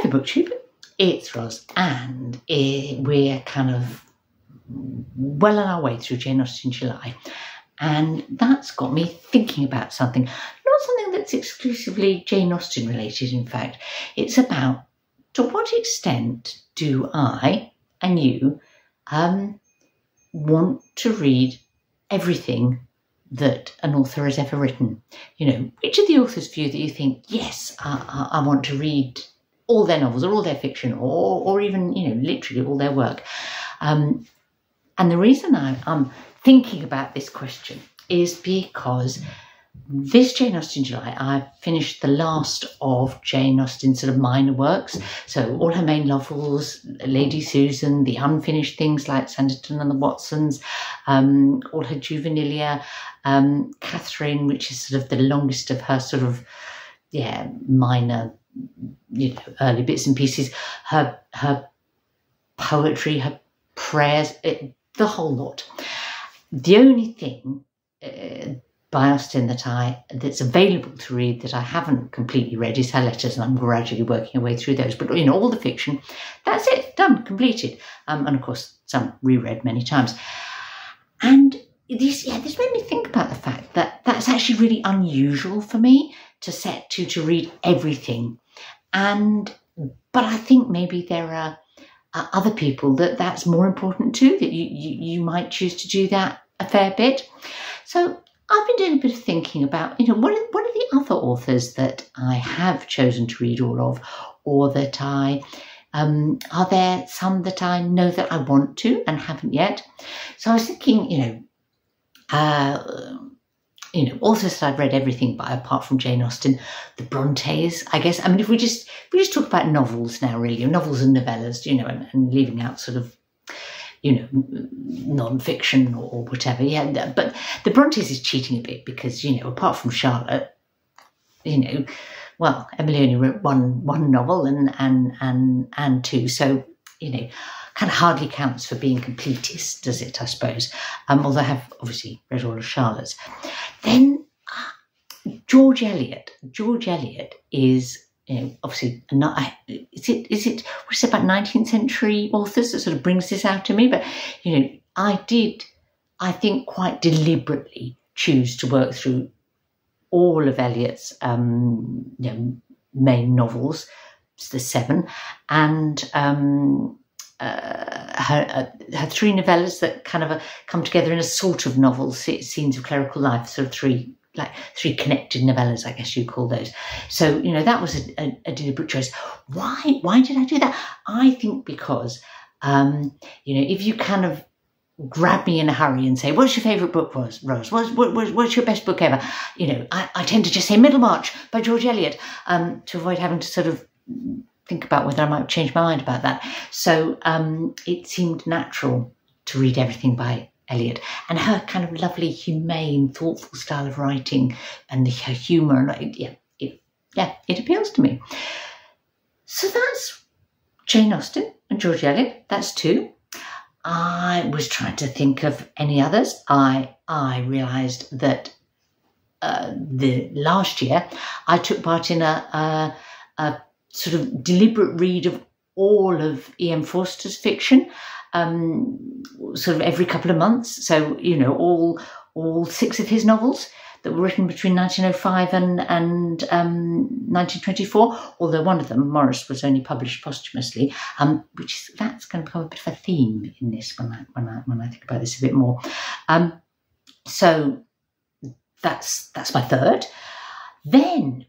the BookTube. It's Ros, and we're kind of well on our way through Jane Austen July, and that's got me thinking about something. Not something that's exclusively Jane Austen related, in fact. It's about, to what extent do I and you want to read everything that an author has ever written? You know, which of the authors' view that you think, yes, I want to read all their novels or all their fiction or even, you know, literally all their work. And the reason I'm thinking about this question is because this Jane Austen July, I finished the last of Jane Austen's sort of minor works. So all her main novels, Lady Susan, the unfinished things like Sanditon and the Watsons, all her juvenilia, Catherine, which is sort of the longest of her sort of, minor, you know, early bits and pieces, her poetry, her prayers, the whole lot. The only thing by Austen that's available to read that I haven't completely read is her letters, and I'm gradually working my way through those. But, you know, all the fiction, that's it, done, completed. And of course, some reread many times. And this made me think about the fact that that's actually really unusual for me to set to read everything. But I think maybe there are other people that's more important too, that you might choose to do that a fair bit. So I've been doing a bit of thinking about, you know, what are the other authors that I have chosen to read all of, or that are there some that I know that I want to and haven't yet? So I was thinking, authors that I've read everything by apart from Jane Austen, the Brontes, I guess. I mean, if we just talk about novels now, really, novels and novellas, you know, and leaving out sort of, you know, non-fiction or whatever. Yeah, but the Brontes is cheating a bit because, you know, apart from Charlotte, you know, well, Emily only wrote one novel and two, so, you know, kind of hardly counts for being completist, does it, I suppose? Although I have obviously read all of Charlotte's. Then George Eliot. George Eliot is, you know, obviously not. Is it what is it about 19th century authors that sort of brings this out to me? But, you know, I think quite deliberately choose to work through all of Eliot's main novels. It's the 7, and her 3 novellas that kind of come together in a sort of novel, Scenes of Clerical Life, sort of 3 connected novellas, I guess you call those. So, you know, that was a deliberate choice. Why did I do that? I think because, you know, if you kind of grab me in a hurry and say, what's your favourite book, Rose? What's your best book ever? You know, I tend to just say Middlemarch by George Eliot to avoid having to sort of think about whether I might change my mind about that. So it seemed natural to read everything by Eliot, and her kind of lovely, humane, thoughtful style of writing and her humour, and it appeals to me. So that's Jane Austen and George Eliot. That's 2. I was trying to think of any others. I realised that the last year I took part in a sort of deliberate read of all of E.M. Forster's fiction, sort of every couple of months. So, you know, all 6 of his novels that were written between 1905 and 1924, although one of them, Morris, was only published posthumously, that's going to become a bit of a theme in this when I think about this a bit more. So that's my 3rd. Then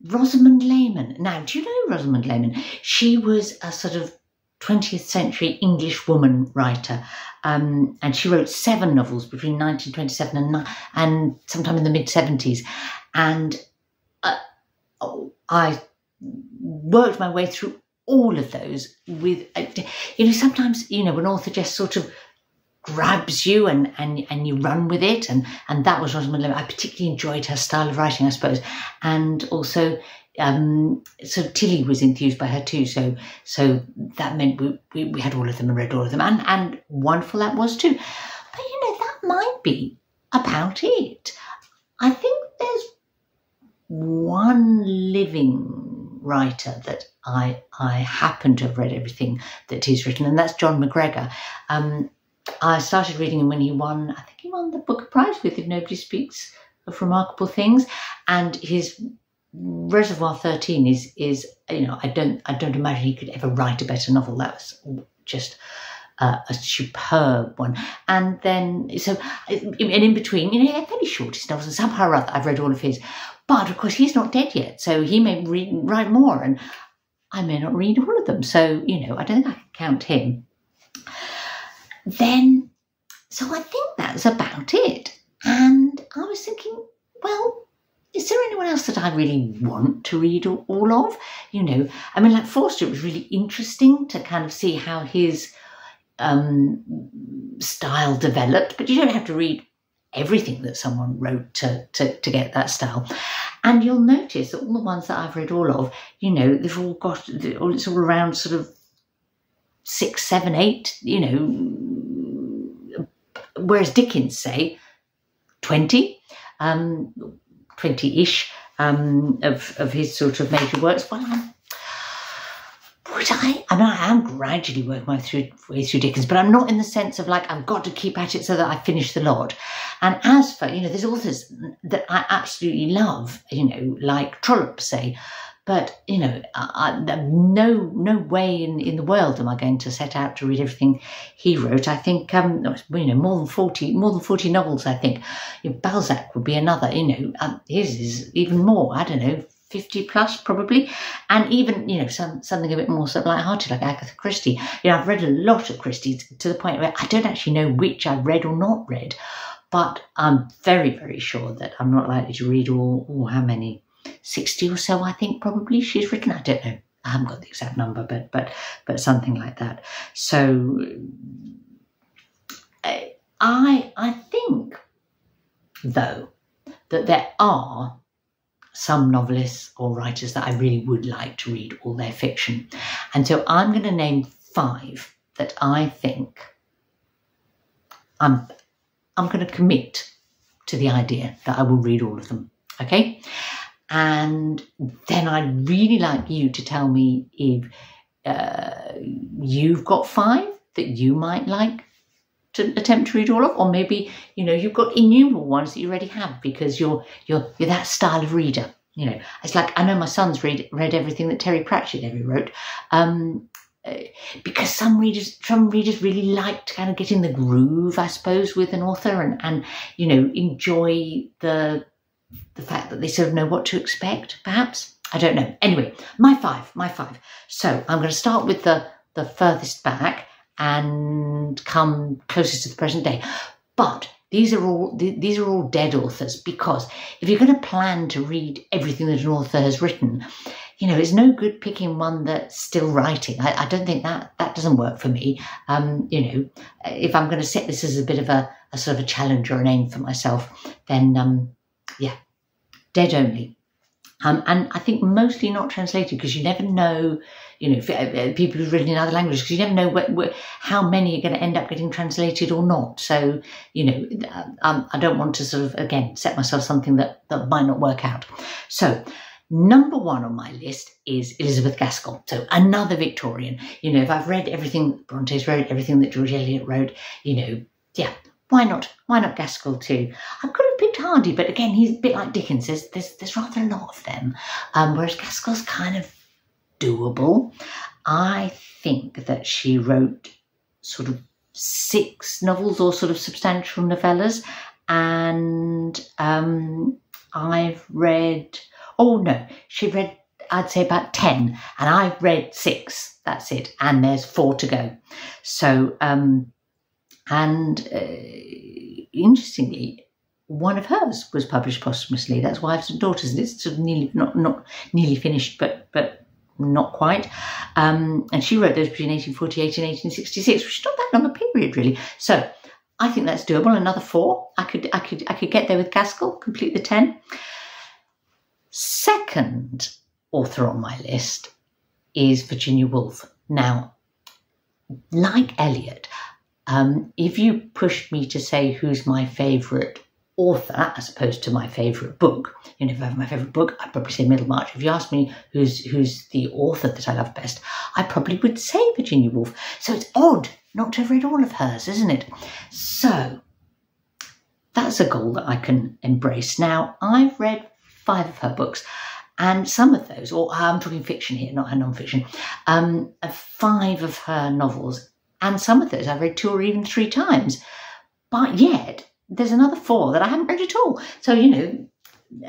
Rosamund Lehmann. Now, do you know Rosamund Lehmann? She was a sort of 20th century English woman writer, and she wrote 7 novels between 1927 and sometime in the mid-70s. And I worked my way through all of those with, you know, sometimes, you know, an author just sort of grabs you and you run with it, and that was Rosamund Lehmann. I particularly enjoyed her style of writing, I suppose, and also so Tilly was enthused by her too, so that meant we had all of them and read all of them, and wonderful that was too. But, you know, that might be about it. I think there's one living writer that I happen to have read everything that he's written, and that's John McGregor. I started reading him when he won, I think he won the Booker Prize with If Nobody Speaks of Remarkable Things, and his Reservoir 13 is I don't imagine he could ever write a better novel. That was just a superb one. And then, and in between, they're fairly short, his novels, and somehow or other I've read all of his. But of course, he's not dead yet, so he may write more, and I may not read all of them. So, I don't think I can count him. Then, so I think that's about it. And I was thinking, well, is there anyone else that I really want to read all of? Like Forster, it was really interesting to kind of see how his style developed, but you don't have to read everything that someone wrote to get that style. And you'll notice that all the ones that I've read all of, they've all got, it's all around sort of 6, 7, 8, whereas Dickens, say, 20, 20-ish of his sort of major works. Well, I am gradually working my way through Dickens, but I'm not in the sense of like, I've got to keep at it so that I finish the lot. And as for, there's authors that I absolutely love, like Trollope, say, but, no way in the world am I going to set out to read everything he wrote. I think, more than 40 novels, I think. Balzac would be another, his is even more, I don't know, 50 plus probably, and even something a bit more sort of light-hearted like Agatha Christie. I've read a lot of Christie to the point where I don't actually know which I've read or not read, but I'm very, very sure that I'm not likely to read all how many, 60 or so I think probably she's written. I don't know, I haven't got the exact number, but something like that. So I think though that there are some novelists or writers that I really would like to read all their fiction. And so I'm going to name 5 that I think I'm going to commit to the idea that I will read all of them. Okay? And then I'd really like you to tell me if you've got 5 that you might like to attempt to read all of, or maybe you've got innumerable ones that you already have because you're that style of reader. It's like, I know my son's read everything that Terry Pratchett ever wrote, because some readers really like to kind of get in the groove, I suppose, with an author and enjoy the fact that they sort of know what to expect, perhaps. I don't know. Anyway, my five. So I'm going to start with the furthest back and come closest to the present day. But these are all dead authors, because if you're going to plan to read everything that an author has written, it's no good picking one that's still writing. I don't think that doesn't work for me. If I'm going to set this as a bit of a sort of a challenge or an aim for myself, then dead only. And I think mostly not translated, because you never know, people who've written in other languages, because you never know how many are going to end up getting translated or not. So, I don't want to sort of, again, set myself something that might not work out. So, number 1 on my list is Elizabeth Gaskell. So, another Victorian. If I've read everything Bronte's wrote, everything that George Eliot wrote, why not Gaskell too? I could have picked Hardy, but again, he's a bit like Dickens. There's rather a lot of them, whereas Gaskell's kind of doable. I think that she wrote sort of 6 novels or sort of substantial novellas, and I've read, she read, I'd say about 10, and I've read 6. That's it, and there's 4 to go. So, interestingly, one of hers was published posthumously. That's Wives and Daughters, and it's sort of nearly not nearly finished, but not quite. And she wrote those between 1848 and 1866, which is not that long a period, really. So I think that's doable. Another 4, I could get there with Gaskell, complete the 10. Second author on my list is Virginia Woolf. Now, like Eliot, if you pushed me to say who's my favourite author as opposed to my favourite book. You know, if I have my favourite book, I'd probably say Middlemarch. If you ask me who's the author that I love best, I probably would say Virginia Woolf. So it's odd not to have read all of hers, isn't it? So that's a goal that I can embrace. Now, I've read 5 of her books, and some of those, or I'm talking fiction here, not her non-fiction, 5 of her novels, and some of those I've read 2 or even 3 times. But yet, there's another 4 that I haven't read at all. So, you know,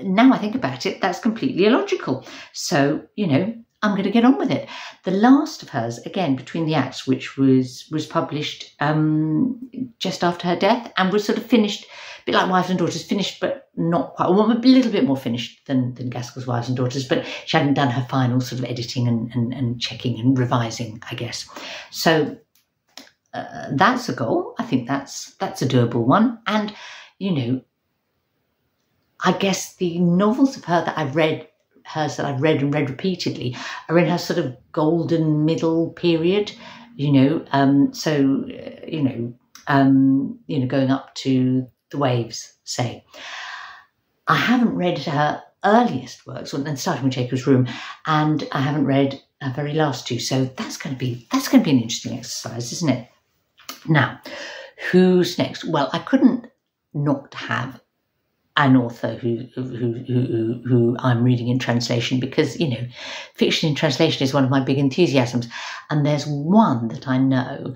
now I think about it, that's completely illogical. So, you know, I'm going to get on with it. The last of hers, again, Between the Acts, which was published just after her death and was sort of finished, a bit like Wives and Daughters, finished but not quite, well, a little bit more finished than Gaskell's Wives and Daughters, but she hadn't done her final sort of editing and checking and revising, I guess. So that's a goal. I think that's a doable one. And, you know, I guess the novels of her that I've read, and read repeatedly, are in her sort of golden middle period, you know. Going up to The Waves, say. I haven't read her earliest works, and starting with Jacob's Room, and I haven't read her very last 2. So that's going to be an interesting exercise, isn't it? Now, who's next? Well, I couldn't not have an author who I'm reading in translation, because, you know, fiction in translation is one of my big enthusiasms. And there's one that I know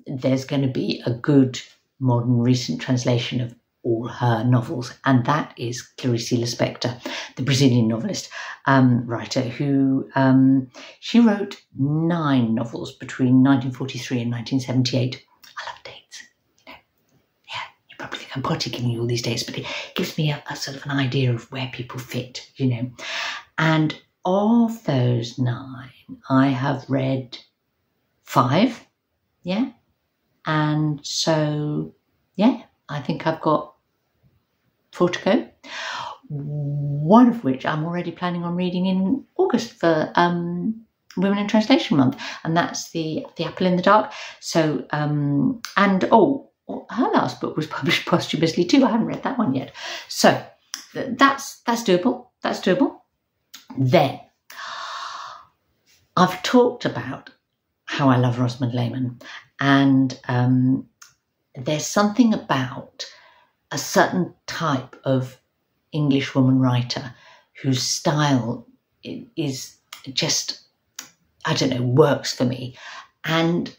there's going to be a good modern recent translation of all her novels, and that is Clarice Lispector, the Brazilian novelist, writer, who she wrote 9 novels between 1943 and 1978. I love dates. You probably think I'm potty giving you all these dates, but it gives me a sort of an idea of where people fit, you know. And of those 9, I have read 5, yeah. And so, yeah, I think I've got 4 to go. One of which I'm already planning on reading in August for Women in Translation Month, and that's the Apple in the Dark. So, her last book was published posthumously too. I haven't read that one yet. So that's doable. That's doable. Then I've talked about how I love Rosamund Lehmann, and there's something about a certain type of English woman writer whose style is just, I don't know, works for me. And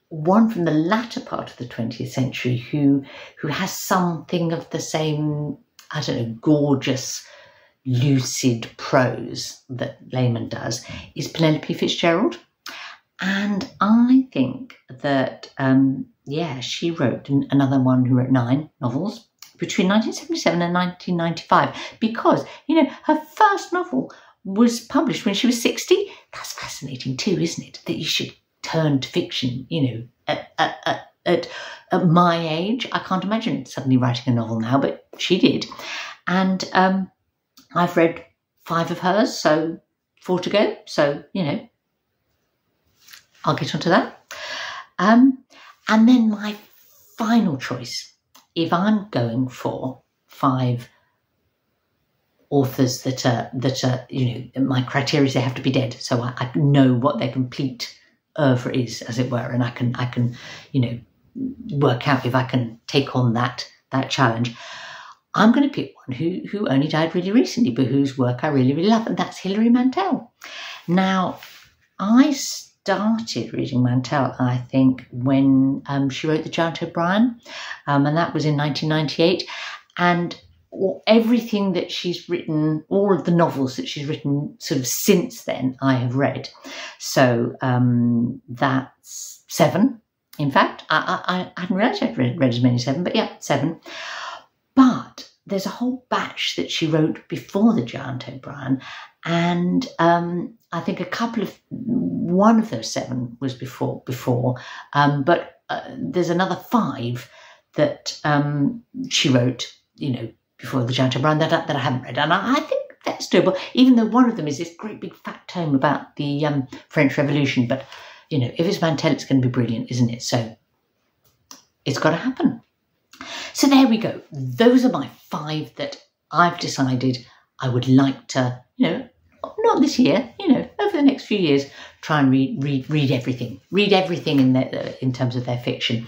one from the latter part of the 20th century who has something of the same, I don't know, gorgeous, lucid prose that Lehmann does is Penelope Fitzgerald. And I think that, she wrote another one who wrote 9 novels between 1977 and 1995, because, you know, her first novel was published when she was 60. That's fascinating too, isn't it? That you should turn to fiction, you know, at my age. I can't imagine suddenly writing a novel now, but she did. And I've read 5 of hers, so 4 to go. So, you know, I'll get onto that. And then my final choice, if I'm going for 5 authors that are, you know, my criteria is they have to be dead, so I know what their complete oeuvre is, as it were, and I can, you know, work out if I can take on that challenge. I'm going to pick one who only died really recently, but whose work I really, really love, and that's Hilary Mantel. Now, I started reading Mantel, I think, when she wrote The Giant O'Brien, and that was in 1998. And everything that she's written, all of the novels that she's written sort of since then, I have read. So that's 7, in fact. I hadn't realised I'd read as many as 7, but yeah, 7. But there's a whole batch that she wrote before The Giant O'Brien, and I think one of those 7 was before, but there's another 5 that she wrote, you know, before The Giant O'Brien that I haven't read, and I think that's doable, even though one of them is this great big fat tome about the French Revolution. But, you know, if it's Mantel, it's going to be brilliant, isn't it? So it's got to happen. So there we go. Those are my 5 that I've decided I would like to, not this year, over the next few years, try and read everything. Read everything in terms of their fiction.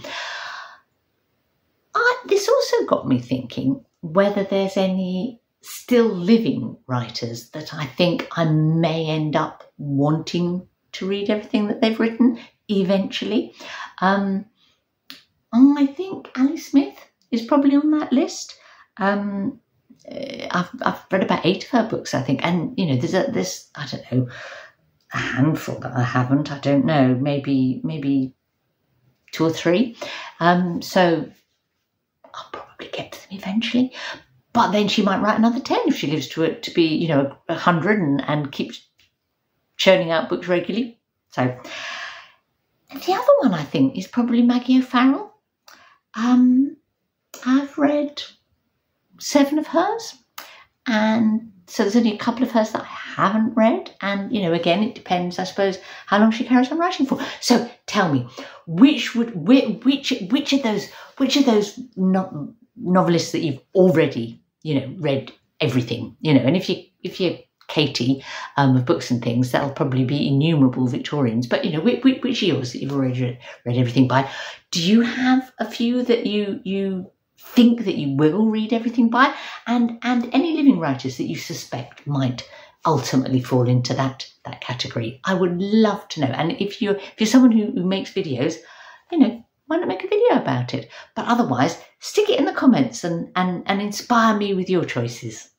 This also got me thinking whether there's any still living writers that I think I may end up wanting to read everything that they've written eventually. I think Ali Smith is probably on that list. I've read about 8 of her books, I think, and there's I don't know, a handful that I haven't. I don't know, maybe 2 or 3. So I'll probably get to them eventually. But then she might write another 10 if she lives to be 100 and keeps churning out books regularly. So the other one I think is probably Maggie O'Farrell. I've read 7 of hers, and so there's only a couple of hers that I haven't read. And again, it depends, I suppose, how long she carries on writing for. So tell me, which of those novelists that you've already read everything, and if you're Katie of Books and Things, that'll probably be innumerable Victorians. But which are yours that you've already read everything by? Do you have a few that you think that you will read everything by, and any living writers that you suspect might ultimately fall into that category? I would love to know. And if you're someone who makes videos, why not make a video about it? But otherwise, stick it in the comments and inspire me with your choices.